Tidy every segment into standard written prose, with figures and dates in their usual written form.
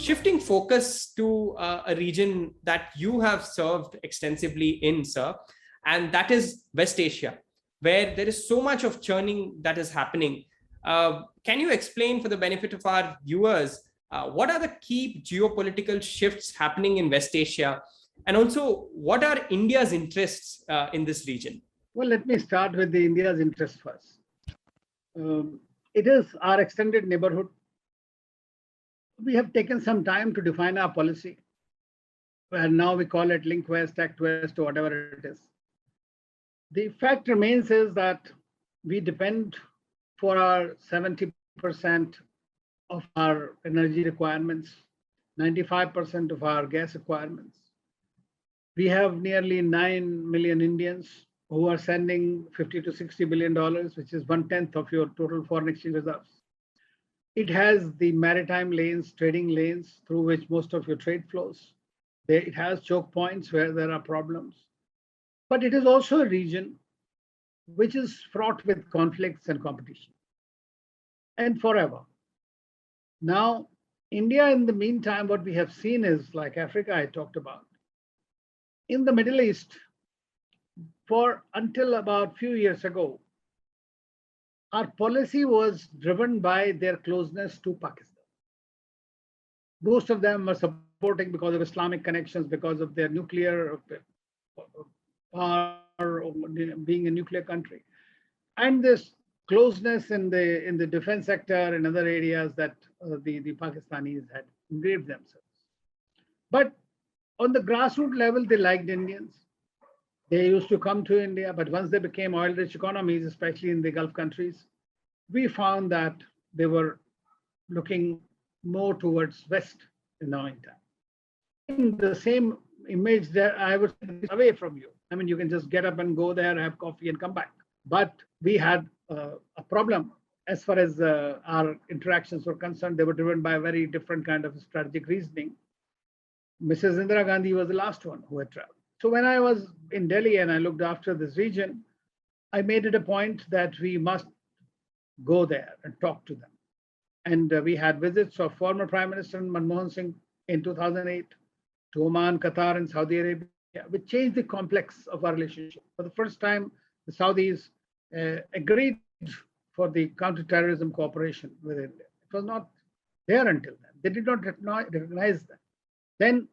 Shifting focus to a region that you have served extensively in, sir, and that is West Asia, where there is so much of churning that is happening. Can you explain for the benefit of our viewers what are the key geopolitical shifts happening in West Asia? And also, what are India's interests in this region? Well, let me start with the India's interest first. It is our extended neighborhood. We have taken some time to define our policy, and now we call it Link West, Act West, or whatever it is. The fact remains is that we depend for our 70% of our energy requirements, 95% of our gas requirements. We have nearly 9 million Indians who are sending $50 to $60 billion, which is 1/10 of your total foreign exchange reserves. It has the maritime lanes, trading lanes through which most of your trade flows. It has choke points where there are problems. But it is also a region which is fraught with conflicts and competition. And forever. Now, India, in the meantime, what we have seen is like Africa, I talked about. In the Middle East, until about a few years ago, our policy was driven by their closeness to Pakistan. Most of them were supporting because of Islamic connections, because of their nuclear power, being a nuclear country, and this closeness in the defense sector and other areas that the Pakistanis had engraved themselves. But on the grassroots level, they liked Indians. They used to come to India, but once they became oil-rich economies, especially in the Gulf countries, we found that they were looking more towards West in the meantime. In the same image that I was away from you. I mean, you can just get up and go there, have coffee and come back. But we had a problem as far as our interactions were concerned. They were driven by a very different kind of strategic reasoning. Mrs. Indira Gandhi was the last one who had traveled. So when I was in Delhi and I looked after this region, I made it a point that we must go there and talk to them. And we had visits of former Prime Minister Manmohan Singh in 2008 to Oman, Qatar, and Saudi Arabia, which changed the complex of our relationship. For the first time, the Saudis agreed for the counterterrorism cooperation with India. It was not there until then. They did not recognize that. Then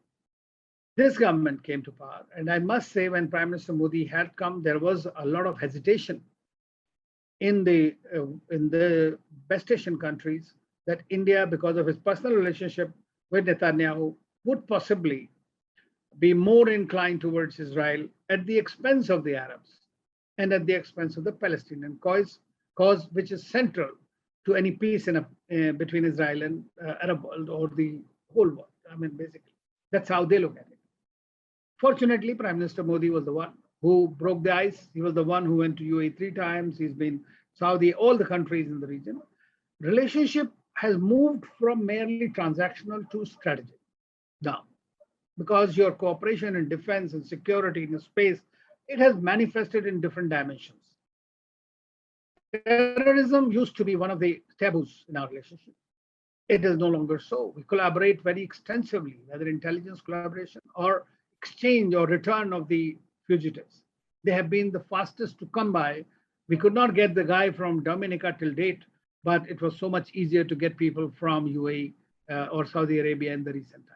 this government came to power. And I must say, when Prime Minister Modi had come, there was a lot of hesitation in the West Asian countries that India, because of his personal relationship with Netanyahu, would possibly be more inclined towards Israel at the expense of the Arabs and at the expense of the Palestinian cause which is central to any peace between Israel and Arab world or the whole world. I mean, basically, that's how they look at it. Fortunately, Prime Minister Modi was the one who broke the ice. He was the one who went to UAE 3 times. He's been Saudi, all the countries in the region. Relationship has moved from merely transactional to strategic now, because your cooperation in defense and security in space, it has manifested in different dimensions. Terrorism used to be one of the taboos in our relationship. It is no longer so. We collaborate very extensively, whether intelligence collaboration or exchange or return of the fugitives. They have been the fastest to come by. We could not get the guy from Dominica till date, but it was so much easier to get people from UAE or Saudi Arabia in the recent times.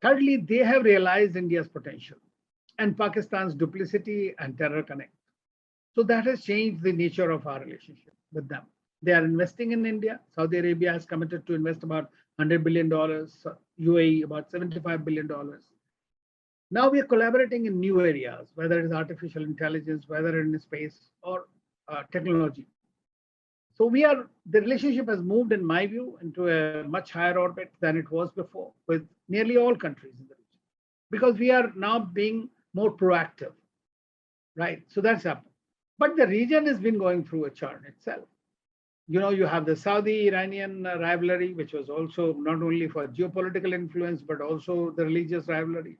Thirdly, they have realized India's potential and Pakistan's duplicity and terror connect. So that has changed the nature of our relationship with them. They are investing in India. Saudi Arabia has committed to invest about $100 billion, UAE about $75 billion. Now we are collaborating in new areas, whether it is artificial intelligence, whether in space or technology. So the relationship has moved, in my view, into a much higher orbit than it was before with nearly all countries in the region, because we are now being more proactive, right? So that's happened. But the region has been going through a churn itself. You know, you have the Saudi-Iranian rivalry, which was also not only for geopolitical influence, but also the religious rivalry.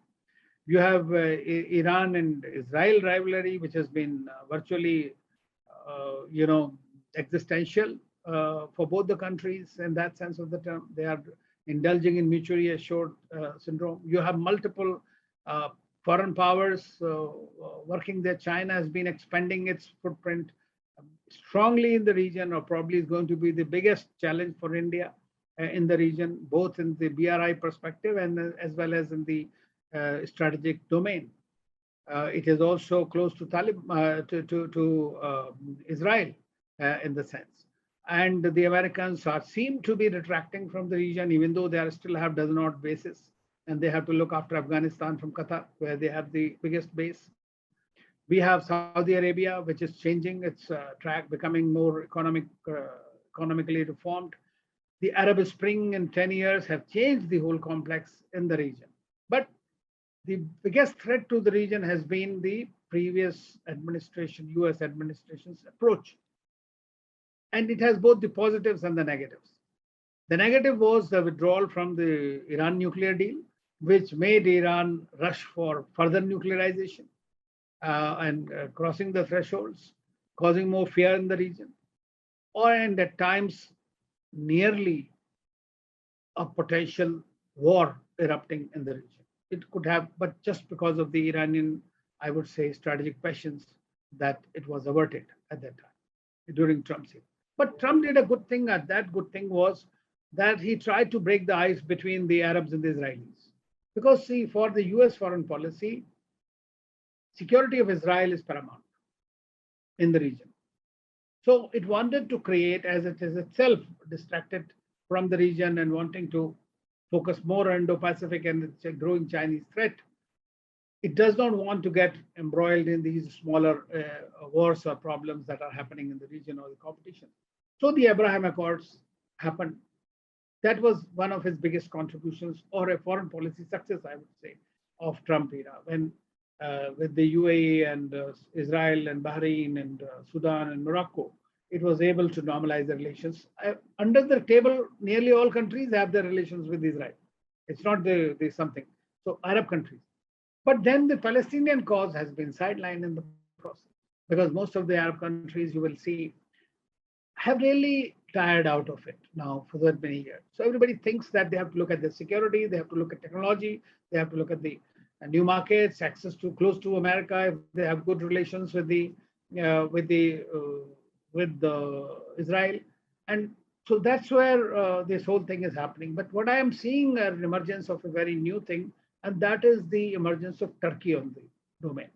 You have Iran and Israel rivalry, which has been virtually, existential for both the countries in that sense of the term. They are indulging in mutually assured syndrome. You have multiple foreign powers working there. China has been expanding its footprint strongly in the region, or probably is going to be the biggest challenge for India in the region, both in the BRI perspective and as well as in the strategic domain. It is also close to Israel in the sense. And the Americans seem to be retracting from the region, even though they still have dozen odd bases. And they have to look after Afghanistan from Qatar, where they have the biggest base. We have Saudi Arabia, which is changing its track, becoming more economically reformed. The Arab Spring in 10 years have changed the whole complex in the region. But the biggest threat to the region has been the previous administration, US administration's approach. And it has both the positives and the negatives. The negative was the withdrawal from the Iran nuclear deal, which made Iran rush for further nuclearization and crossing the thresholds, causing more fear in the region, and at times nearly a potential war erupting in the region. It could have, but just because of the Iranian, I would say, strategic passions, that it was averted at that time during Trump's year. But Trump did a good thing. That good thing was that he tried to break the ice between the Arabs and the Israelis. Because, see, for the US foreign policy, security of Israel is paramount in the region. So it wanted to create, as it is itself distracted from the region and wanting to focus more on Indo-Pacific and its growing Chinese threat, it does not want to get embroiled in these smaller wars or problems that are happening in the region or the competition. So the Abraham Accords happened. That was one of his biggest contributions, or a foreign policy success, I would say, of Trump era, when with the UAE and Israel and Bahrain and Sudan and Morocco, it was able to normalize the relations. Under the table, nearly all countries have their relations with Israel. It's not the something. So Arab countries. But then the Palestinian cause has been sidelined in the process, because most of the Arab countries, you will see, have really tired out of it now for that many years. So everybody thinks that they have to look at the security, they have to look at technology, they have to look at the new markets, access to close to America, if they have good relations with Israel. And so that's where this whole thing is happening. But what I am seeing an emergence of a very new thing, and that is the emergence of Turkey on the domain.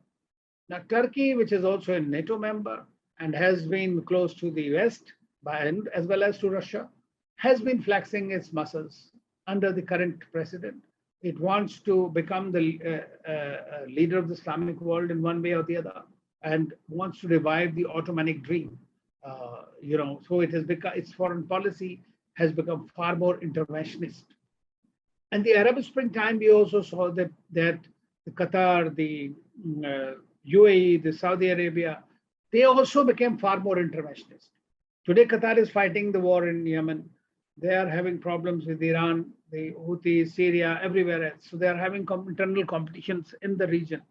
Now, Turkey, which is also a NATO member and has been close to the West, as well as to Russia, has been flexing its muscles under the current president. It wants to become the leader of the Islamic world in one way or the other, and wants to revive the Ottomanic dream. So it has become, its foreign policy has become far more interventionist. And the Arab Spring time, we also saw that the Qatar, the UAE, the Saudi Arabia, they also became far more interventionist. Today, Qatar is fighting the war in Yemen. They are having problems with Iran, the Houthis, Syria, everywhere else. So they are having internal competitions in the region.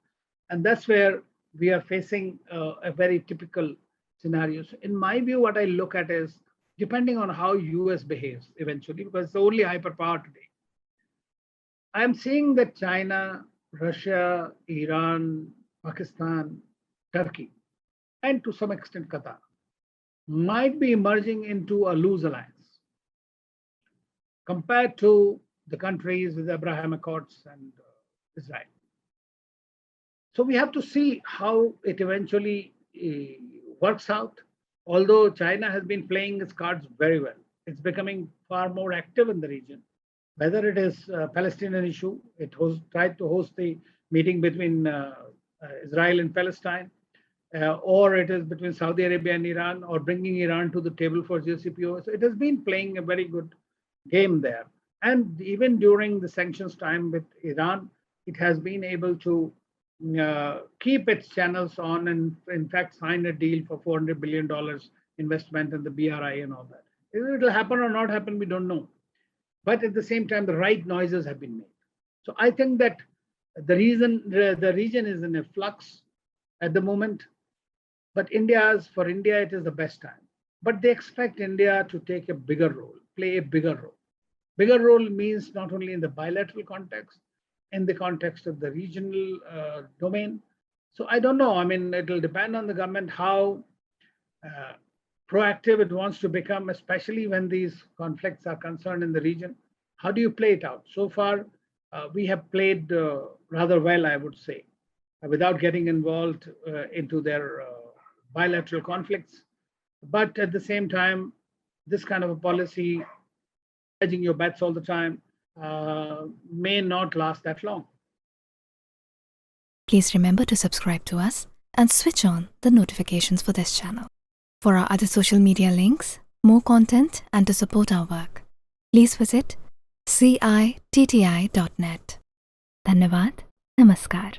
And that's where we are facing a very typical scenario. So in my view, what I look at is, depending on how US behaves eventually, because it's the only hyperpower today, I'm seeing that China, Russia, Iran, Pakistan, Turkey, and to some extent Qatar, might be emerging into a loose alliance compared to the countries with Abraham Accords and Israel. So we have to see how it eventually works out. Although China has been playing its cards very well, it's becoming far more active in the region. Whether it is a Palestinian issue, it tried to host the meeting between Israel and Palestine, or it is between Saudi Arabia and Iran, or bringing Iran to the table for JCPOA. So it has been playing a very good game there. And even during the sanctions time with Iran, it has been able to keep its channels on, and in fact sign a deal for $400 billion investment in the BRI and all that. Whether it will happen or not happen, we don't know. But at the same time, the right noises have been made. So I think that the region is in a flux at the moment. But for India, it is the best time. But they expect India to take a bigger role, play a bigger role, Bigger role means not only in the bilateral context, in the context of the regional domain. So I don't know. I mean, it will depend on the government how proactive it wants to become, especially when these conflicts are concerned in the region. How do you play it out? So far, we have played rather well, I would say, without getting involved into their bilateral conflicts. But at the same time, this kind of a policy, hedging your bets all the time, may not last that long. Please remember to subscribe to us and switch on the notifications for this channel. For our other social media links, more content, and to support our work, please visit citti.net. Dhanyavad. Namaskar.